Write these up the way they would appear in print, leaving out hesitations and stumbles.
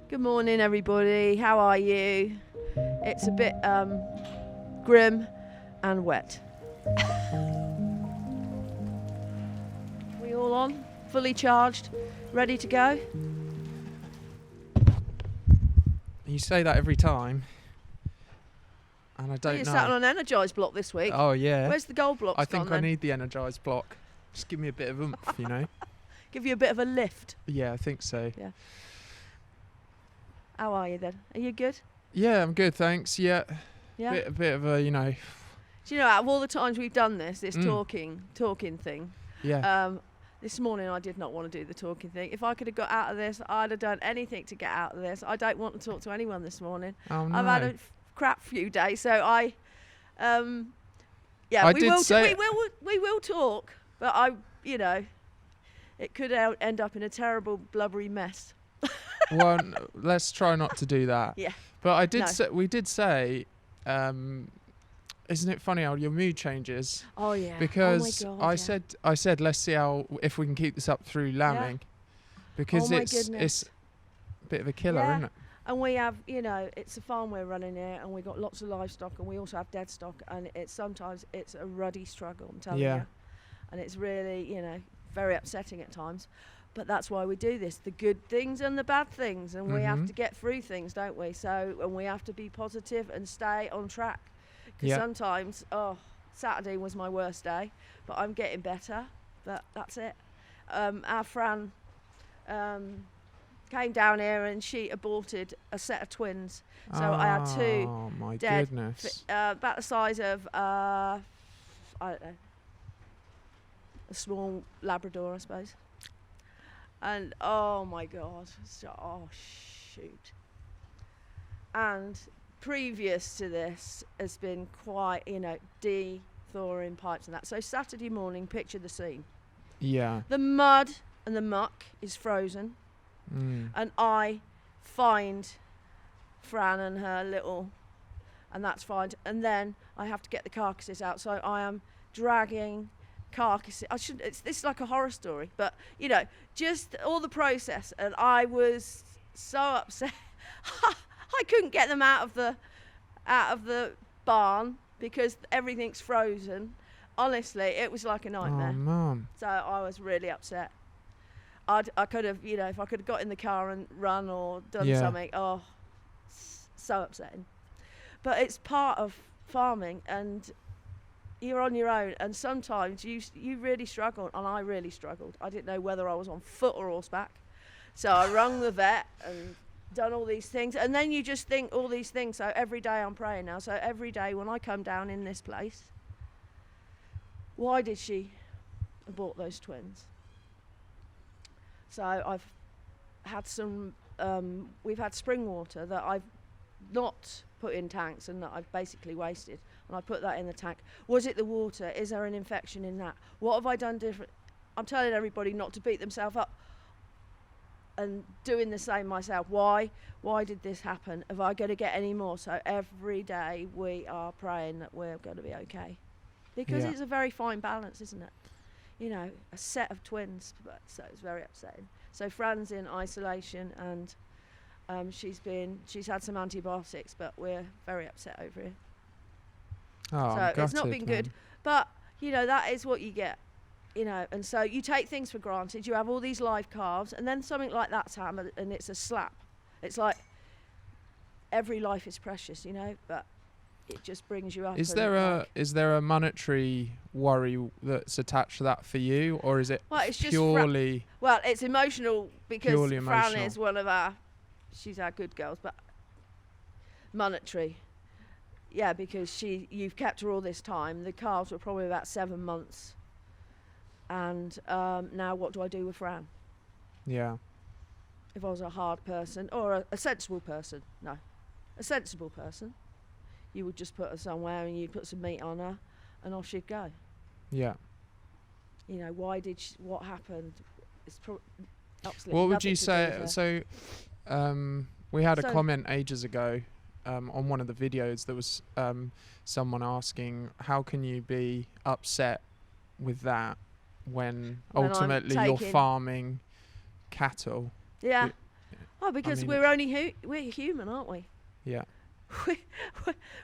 Good morning, everybody. How are you? It's a bit grim and wet. We all on? Fully charged? Ready to go? You say that every time, and I don't You're know. sat on an energised block this week. Oh yeah. Where's the gold blocks I think gone I then? need the energised block. Just give me a bit of oomph, you know. Give you a bit of a lift. Yeah, I think so. How are you then? Are you good? Yeah, I'm good, thanks. Yeah. Yeah. A bit of a, you know. Do you know, out of all the times we've done this Mm. talking thing, Yeah. this morning I did not want to do the talking thing. If I could have got out of this, I'd have done anything to get out of this. I don't want to talk to anyone this morning. Oh no. I've had a crap few days, so I I we did will say- we will talk, but it could end up in a terrible blubbery mess. Well, let's try not to do that. Yeah. But I did. No. We did say. Isn't it funny how your mood changes? Oh yeah. Because oh my God, I said let's see if we can keep this up through lambing, because Oh my it's goodness. a bit of a killer, Yeah. isn't it? And we have, it's a farm we're running here, and we've got lots of livestock, and we also have dead stock, and sometimes it's a ruddy struggle, I'm telling Yeah. you. And it's really, very upsetting at times. But that's why we do this, the good things and the bad things, and we have Mhm. to get through things, don't we? And we have to be positive and stay on track. Because Yeah. sometimes, Saturday was my worst day, but I'm getting better, but that's it. Our Fran came down here and she aborted a set of twins. So I had two Oh my dead goodness. about the size of, I don't know, a small Labrador, I suppose. And oh my God, oh shoot. And previous to this has been quite, de-thawing pipes and that. So Saturday morning, picture the scene. Yeah. The mud and the muck is frozen, Mm. and I find Fran and her little, and that's fine. And then I have to get the carcasses out, so I am dragging carcasses. This is like a horror story, but just all the process, and I was so upset. I couldn't get them out of the barn because everything's frozen. Honestly, it was like a nightmare. Oh, Mum. So I was really upset. I could have, if I could have got in the car and run or done Yeah. something. Oh, so upsetting. But it's part of farming, and you're on your own. And sometimes you really struggle, and I really struggled. I didn't know whether I was on foot or horseback. So I rung the vet and done all these things. And then you just think all these things. So every day I'm praying now. So every day when I come down in this place, why did she abort those twins? So I've had we've had spring water that I've not put in tanks and that I've basically wasted. And I put that in the tank. Was it the water? Is there an infection in that? What have I done different? I'm telling everybody not to beat themselves up and doing the same myself. Why did this happen? Am I going to get any more? So every day we are praying that we're going to be okay. Because Yeah. it's a very fine balance, isn't it? A set of twins, so it's very upsetting. So Fran's in isolation, and she's had some antibiotics, but we're very upset over it. Oh, I'm So it's not gutted, been good. man. But that is what you get. And so you take things for granted. You have all these live calves, and then something like that's happened, and it's a slap. It's like every life is precious, but it just brings you up. Is and there a monetary worry that's attached to that for you, or is it Well, it's just purely? Well, it's emotional because Purely Fran emotional. is she's our good girls, but monetary. Yeah, because you've kept her all this time. The calves were probably about 7 months. And now what do I do with Fran? Yeah. If I was a hard person or a sensible person, no. A sensible person, you would just put her somewhere and you'd put some meat on her and off she'd go. Yeah. What happened? It's absolutely What would nothing you to do say? with her. So, we had a So- comment ages ago on one of the videos. There was someone asking, "How can you be upset with that when When I'm ultimately you're taking- farming cattle?" Yeah. Y- Oh, because mean, we're only we're human, aren't we? Yeah.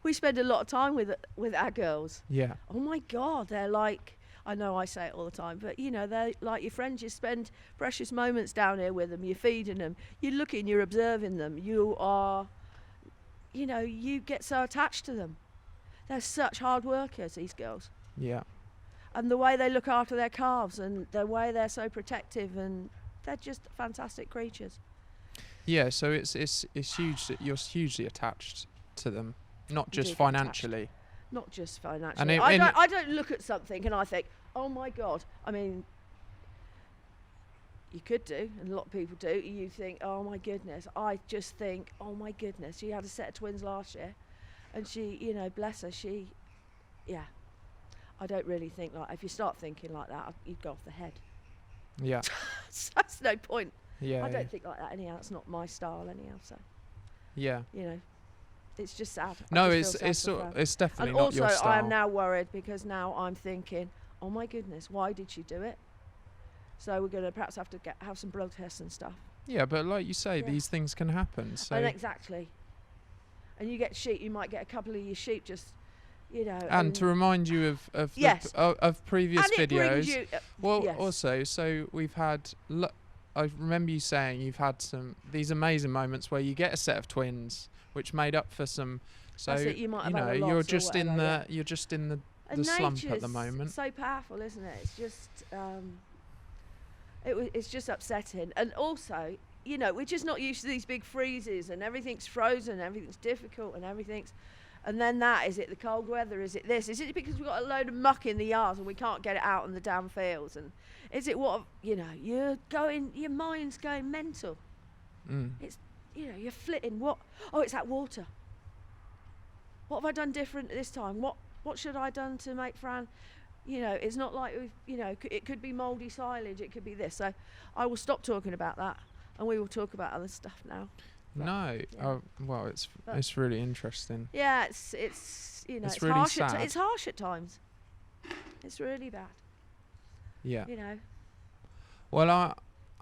We spend a lot of time with our girls. Yeah. Oh my God, they're like, I know I say it all the time, but you know, they're like your friends. You spend precious moments down here with them. You're feeding them. You're looking. You're observing them. You are, you know, you get so attached to them. They're such hard workers, these girls. Yeah. And the way they look after their calves and the way they're so protective, and they're just fantastic creatures. Yeah, so it's huge that you're hugely attached to them, not You just do get financially. Not just And financially. in- I don't look at something and I think, oh my God. I mean, you could do, and a lot of people do. You think, oh my goodness. I just think, oh my goodness. She had a set of twins last year, and she, you know, bless her. Yeah. I don't really think like. If you start thinking like that, you'd go off the head. Yeah. So that's no point. Yeah. I don't think like that anyhow. It's not my style anyhow. So Yeah. you know, it's just sad. No, I just feel it's sad for Fran. it's definitely And not also, your style. I am now worried because now I'm thinking, oh my goodness, why did she do it? So we're going to perhaps have to have some blood tests and stuff. Yeah, but like you say, Yeah. these things can happen. So And exactly. And you get sheep, you might get a couple of your sheep just, you know. and to remind you of Yes. of previous and it brings videos. you, Well, yes. also, so we've had. I remember you saying you've had these amazing moments where you get a set of twins, which made up for some. So That's it, you might have know, had a loss you're or just in whatever, the you're just in the And slump at the nature's moment. so powerful, isn't it? It's just, it's just upsetting. And also, you know, we're just not used to these big freezes and everything's frozen, everything's difficult and everything's. And then is it the cold weather? Is it this? Is it because we've got a load of muck in the yards and we can't get it out in the damn fields? And is it you know, your mind's going mental. It's, you know, you're flitting. Oh, it's that water. What have I done different this time? What should I done to make Fran, you know, it's not like you know, it could be mouldy silage, it could be this. So I will stop talking about that and we will talk about other stuff now. No, yeah. well, it's really interesting. Yeah, it's you know, It's it's really harsh. sad. It's harsh at times. It's really bad. Yeah. You know. Well,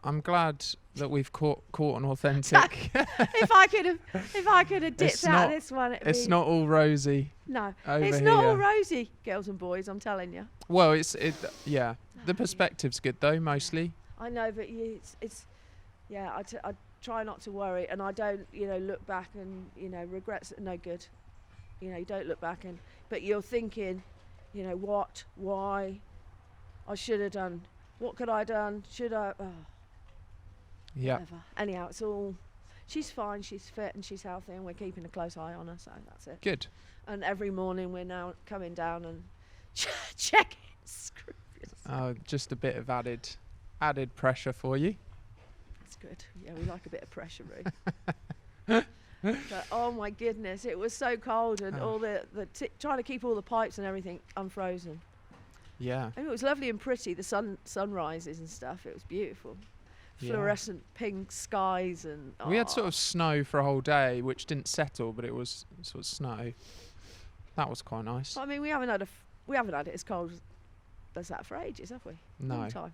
I'm glad that we've caught an authentic. if I could have dipped out of this one, It's not all rosy. No, over it's not all here. rosy, girls and boys. I'm telling you. Well, yeah. The perspective's good though, mostly. I know, but it's yeah. I try not to worry, and I don't, you know, look back and, you know, regrets are no good. You know, you don't look back but you're thinking, you know, why, I should have done, what could I done, should I, Yeah. whatever. Anyhow, it's all, she's fine, she's fit and she's healthy and we're keeping a close eye on her, so that's it. Good. And every morning we're now coming down and checking screws. Just a bit of added pressure for you. That's good. Yeah, we like a bit of pressure, Roo. But oh my goodness, it was so cold and all the trying to keep all the pipes and everything unfrozen. Yeah. And it was lovely and pretty, the sunrises and stuff. It was beautiful. Yeah. Fluorescent pink skies and We had sort of snow for a whole day, which didn't settle, but it was sort of snow. That was quite nice. I mean, we haven't had it as cold as that for ages, have we? No. Long time.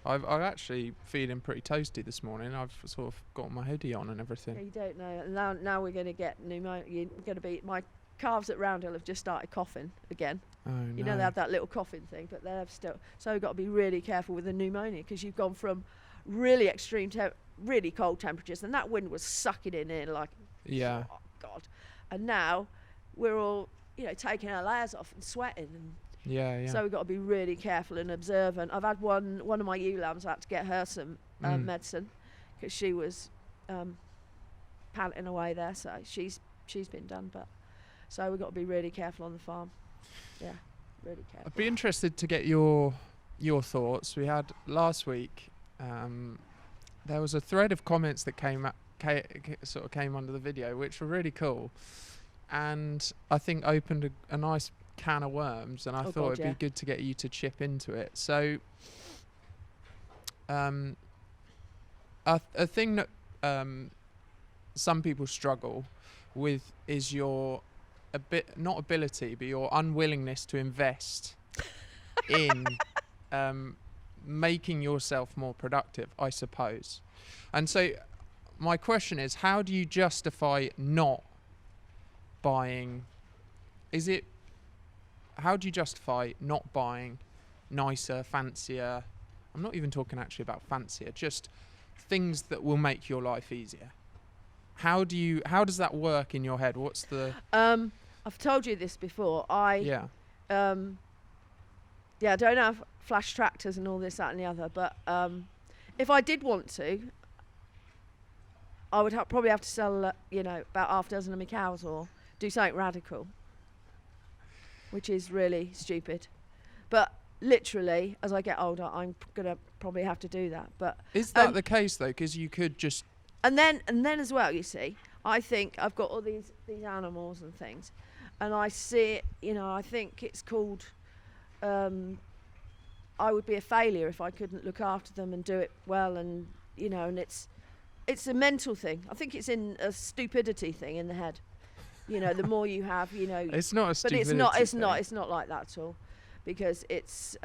I'm actually feeling pretty toasty this morning. I've sort of got my hoodie on and everything. Yeah, you don't know. Now we're going to get pneumonia. You're going to be my calves at Roundhill have just started coughing again. Oh no. You know they have that little coughing thing, but they're still. So we've got to be really careful with the pneumonia because you've gone from really extreme, really cold temperatures, and that wind was sucking in like. Yeah. Oh God! And now we're all, you know, taking our layers off and sweating, and Yeah. so we've got to be really careful and observant. I've had one of my ewe lambs. I had to get her some medicine because she was panting away there. So she's been done, but so we've got to be really careful on the farm. Yeah, really careful. I'd be interested to get your thoughts. We had last week. There was a thread of comments that came under the video, which were really cool, and I think opened a nice can of worms, and I thought it'd be good to get you to chip into it. So, a thing that some people struggle with is your not ability, but your unwillingness to invest in making yourself more productive, I suppose. And so my question is, how do you justify not buying? How do you justify not buying nicer, fancier? I'm not even talking actually about fancier, just things that will make your life easier. How does that work in your head? What's the I've told you this before. yeah. I don't have flash tractors and all this, that, and the other. But if I did want to, I would probably have to sell, about half a dozen of my cows or do something radical, which is really stupid. But literally, as I get older, I'm gonna probably have to do that. But is that the case though? Because you could just and then as well, you see, I think I've got all these animals and things, and I see it. I think it's called. I would be a failure if I couldn't look after them and do it well, and and it's a mental thing. I think it's in a stupidity thing in the head. The more you have, it's not a stupidity but it's thing. it's not like that at all, because it's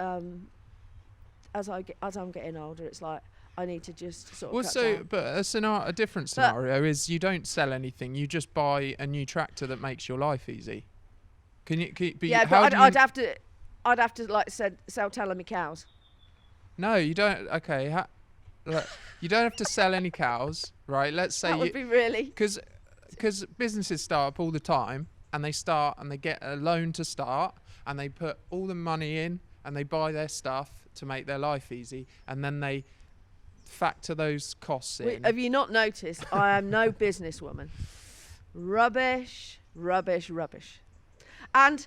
as I'm getting older, it's like I need to just sort of cut down. But a different scenario is you don't sell anything, you just buy a new tractor that makes your life easy. I'd have to like sell telling me cows. No, you don't. Okay, look, you don't have to sell any cows, right? Let's say that would be really because businesses start up all the time, and they get a loan to start, and they put all the money in, and they buy their stuff to make their life easy, and then they factor those costs in. Have you not noticed? I am no businesswoman. Rubbish. And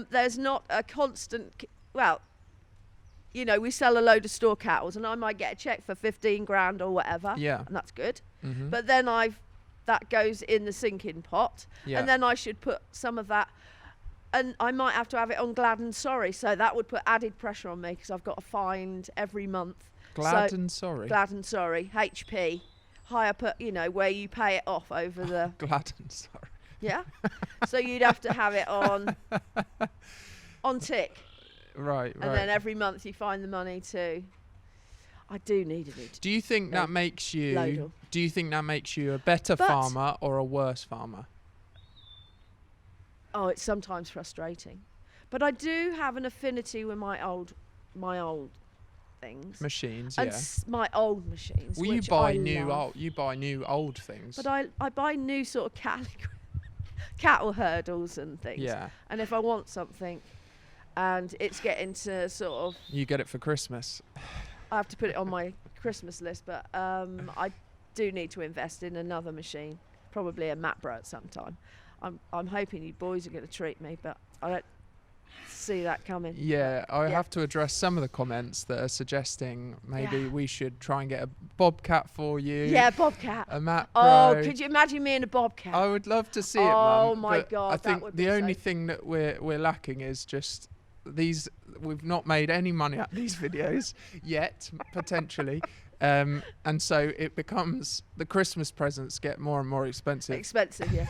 there's not a constant. We sell a load of store cows, and I might get a check for 15 grand or whatever. Yeah, and that's good. Mm-hmm. But then that goes in the sinking pot, and then I should put some of that. And I might have to have it on Glad and Sorry, so that would put added pressure on me because I've got to find every month. Glad and Sorry, HP, higher where you pay it off over the. Glad and Sorry. Yeah, so you'd have to have it on tick. Right. And then every month you find the money to. I do need a new. Do you think that makes you? Do you think that makes you a better farmer or a worse farmer? Oh, it's sometimes frustrating, but I do have an affinity with my old things. Machines, and yeah. My old machines. Well, which you buy new old things. But I buy new sort of cattle hurdles and things. Yeah. And if I want something, and it's getting to sort of. You get it for Christmas. I have to put it on my Christmas list, but I do need to invest in another machine, probably a Mapbro at some time. I'm hoping you boys are going to treat me, but I don't see that coming. Yeah, I have to address some of the comments that are suggesting maybe we should try and get a bobcat for you. Yeah, bobcat. A Mapbro. Oh, could you imagine me in a bobcat? I would love to see it, Mum. Oh my God, I think that would the be only thing that we're lacking is just these. We've not made any money at these videos yet, potentially. And so it becomes the Christmas presents get more and more expensive. Yeah.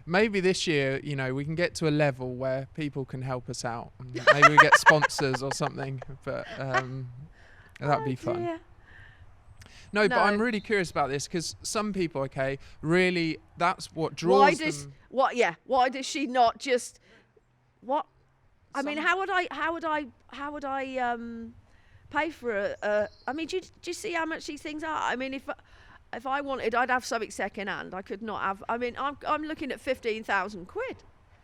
Maybe this year, we can get to a level where people can help us out. Maybe we get sponsors or something, but that'd be fun. Dear. No, but I'm really curious about this because some people, really, that's what draws them. Why does she not just? What? I mean, how would I pay for I mean, do you see how much these things are? I mean, if I wanted, I'd have something second hand. I could not have. I mean, I'm looking at 15,000 quid.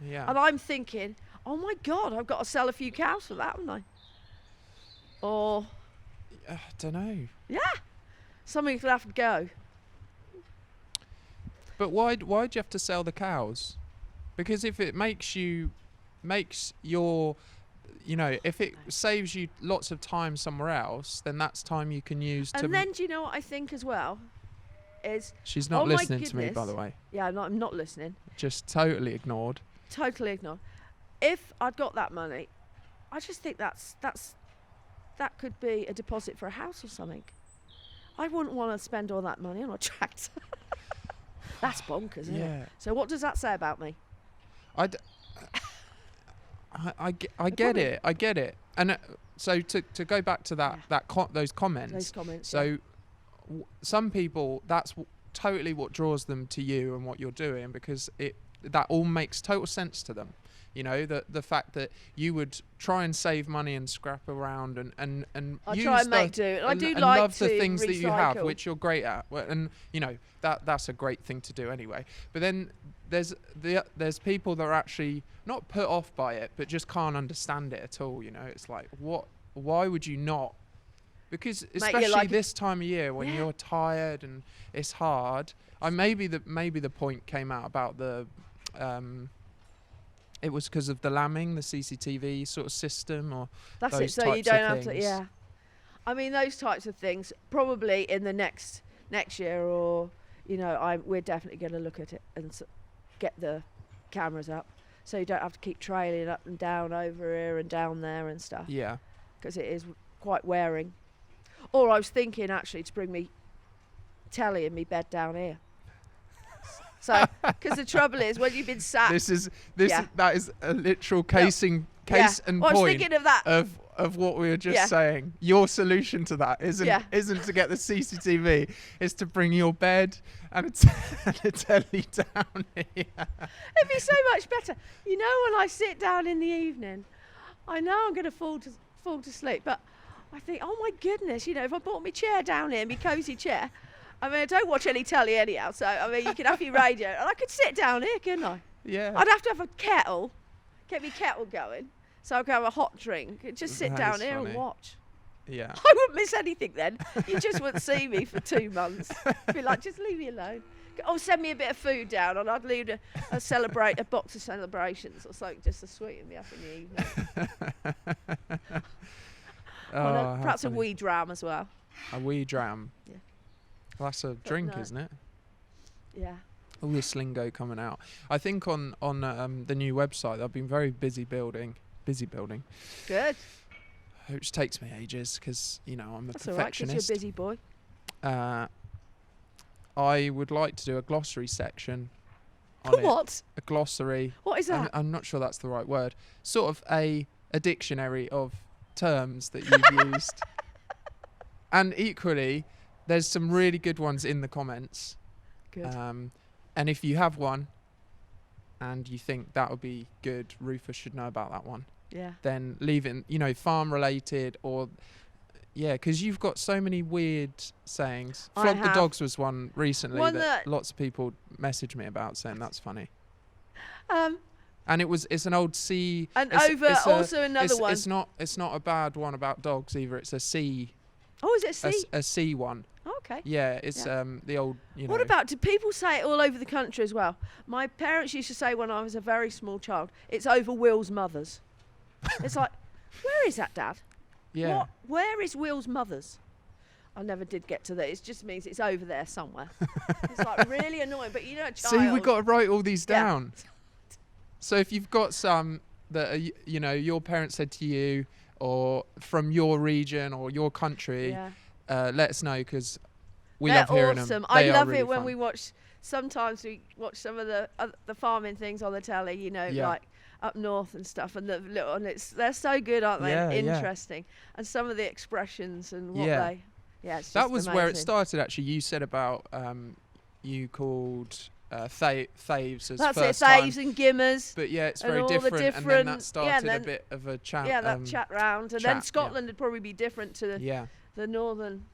Yeah. And I'm thinking, oh my God, I've got to sell a few cows for that, haven't I? Or. I don't know. Yeah. Something will have to go. But why do you have to sell the cows? Because if it makes your, if it saves you lots of time somewhere else, then that's time you can use to. And then do you know what I think as well? Is she's not listening to me, by the way. Yeah, I'm not listening. Just totally ignored. Totally ignored. If I'd got that money, I just think that could be a deposit for a house or something. I wouldn't want to spend all that money on a tractor. That's bonkers, isn't it? So what does that say about me? I get it. And so to go back to those comments. Those comments. So some people, that's totally what draws them to you and what you're doing, because that all makes total sense to them. You know, the fact that you would try and save money and scrap around and I use try and make do. And I do like love the to things that you have, recycle. which you're great at. And you know that's a great thing to do anyway. But then there's people that are actually not put off by it, but just can't understand it at all. You know, it's like, why would you not? Because especially this time of year when you're tired and it's hard. Maybe the point came out about the. It was because of the lambing, the CCTV sort of system, or that's those it. So types you don't of have to. things. Yeah. I mean, those types of things probably in the next year, or you know, we're definitely going to look at it and get the cameras up, so you don't have to keep trailing up and down over here and down there and stuff. Yeah. Because it is quite wearing. Or I was thinking actually to bring me telly in me bed down here. So, because the trouble is when you've been sat. That is a literal case and I was point thinking of that. Of what we were just saying. Your solution to that isn't to get the CCTV, it's to bring your bed and a telly down here. It'd be so much better. You know, when I sit down in the evening, I know I'm going to fall to sleep, but I think, oh my goodness, you know, if I brought my chair down here, my cosy chair. I mean, I don't watch any telly anyhow, so I mean, you could have your radio, and I could sit down here, couldn't I? Yeah. I'd have to have a kettle, get my kettle going, so I could have a hot drink, and just sit down here and watch. Yeah. I wouldn't miss anything then. You just wouldn't see me for 2 months. Be like, just leave me alone. Oh, send me a bit of food down, and I'd leave a box of celebrations or something just to sweeten me up in the evening. Perhaps a wee dram as well. A wee dram. Yeah. Well, that's a drink, isn't it? Yeah. All this lingo coming out. I think on the new website, I've been very busy building. Good. Which takes me ages because, you know, I'm a perfectionist. That's all right, 'cause you're a busy boy. I would like to do a glossary section on What? A glossary. What is that? I'm not sure that's the right word. Sort of a dictionary of terms that you've used. And equally, there's some really good ones in the comments. Good. And if you have one and you think that would be good, Rufus should know about that one. Yeah. Then leave it, you know, farm related or, because you've got so many weird sayings. Flog the dogs was one recently that lots of people messaged me about saying that's funny. And it's an old C. And also another one. It's not a bad one about dogs either. It's a C. Oh, is it a C? A C one. Okay. Yeah, it's the old, you know. What about, do people say it all over the country as well? My parents used to say when I was a very small child, it's over Will's mother's. It's like, where is that, Dad? Yeah. Where is Will's mother's? I never did get to that. It just means it's over there somewhere. It's like really annoying, but you know, child. See, we've got to write all these down. So if you've got some that are, you know, your parents said to you, or from your region or your country, let us know because we love hearing awesome. them. I love really it when fun. we watch. Sometimes we watch some of the farming things on the telly. You know, like up north and stuff, and they're so good, aren't they? Yeah, and interesting, and some of the expressions and what they. Yeah, it's just that was amazing. where it started. Actually, you said about you called Thaves as That's first it, time. Thaves and Gimmers. But yeah, it's very different, and then that started a bit of a chat. Yeah, that chat round, and then Scotland would probably be different to the northern.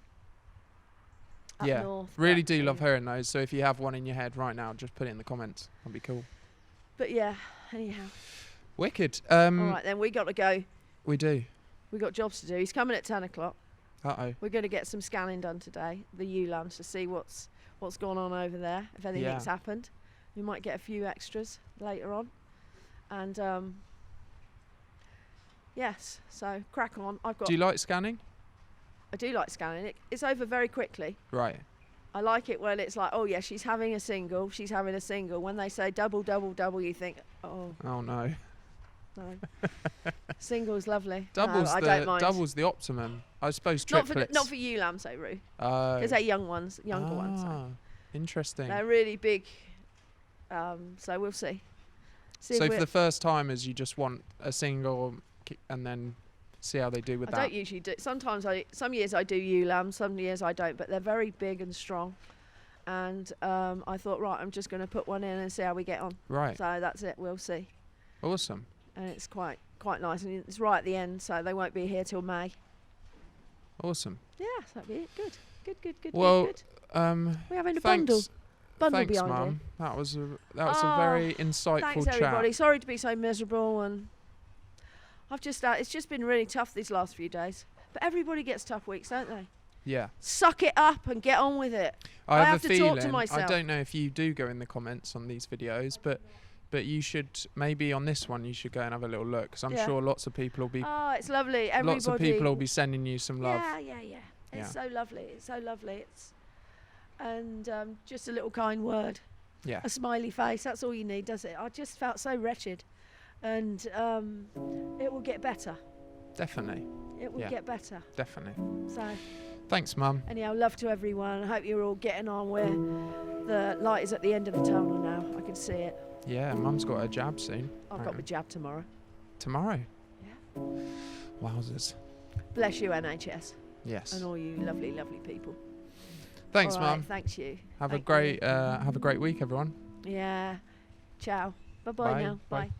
North, really do love hearing those. So if you have one in your head right now, just put it in the comments. That'd be cool. But yeah, anyhow. Wicked. All right, then we got to go. We do. We got jobs to do. He's coming at 10 o'clock. Uh-oh. We're going to get some scanning done today, the ULAMs, to see what's gone on over there, if anything's happened. We might get a few extras later on. And yes, so crack on. Do you like scanning? I do like scanning. It's over very quickly. Right. I like it when it's like, oh yeah, she's having a single. When they say double, double, double, you think, oh. Oh no. No. Single's lovely. Double's I don't mind. Double's the optimum. I suppose triplets. Not for you, lambs, though, Roo. Because they're younger ones. So. Interesting. They're really big. So we'll see. So for the first timers, you just want a single, and then see how they do with I that. don't usually do. Some years I do ewe lambs, some years I don't. But they're very big and strong. And I thought, right, I'm just going to put one in and see how we get on. Right. So that's it. We'll see. Awesome. And it's quite nice, and it's right at the end, so they won't be here till May. Awesome. Yeah, so that'll be it. Good. Well, good. We're having a thanks, bundle thanks, behind Mum. you. That was a very insightful Thanks, chat. everybody. Sorry to be so miserable, and it's just been really tough these last few days. But everybody gets tough weeks, don't they? Yeah. Suck it up and get on with it. I have a to feeling, talk to myself. I don't know if you do go in the comments on these videos, but you should, maybe on this one you should go and have a little look, because I'm sure lots of people will be. Oh, it's lovely. Everybody. Lots of people will be sending you some love. Yeah. It's so lovely. And just a little kind word. Yeah. A smiley face. That's all you need, does it? I just felt so wretched, and it will get better. Definitely. It will get better. Definitely. So. Thanks, Mum. Anyhow, love to everyone. I hope you're all getting on where the light is at the end of the tunnel now. I can see it. Yeah, Mum's got her jab soon. I've got my jab tomorrow. Tomorrow? Yeah. Wowzers. Bless you, NHS. Yes. And all you lovely, lovely people. Thanks, all right, Mum. Thanks you. Have a great week, everyone. Yeah. Ciao. Bye-bye Bye. now. Bye. Bye.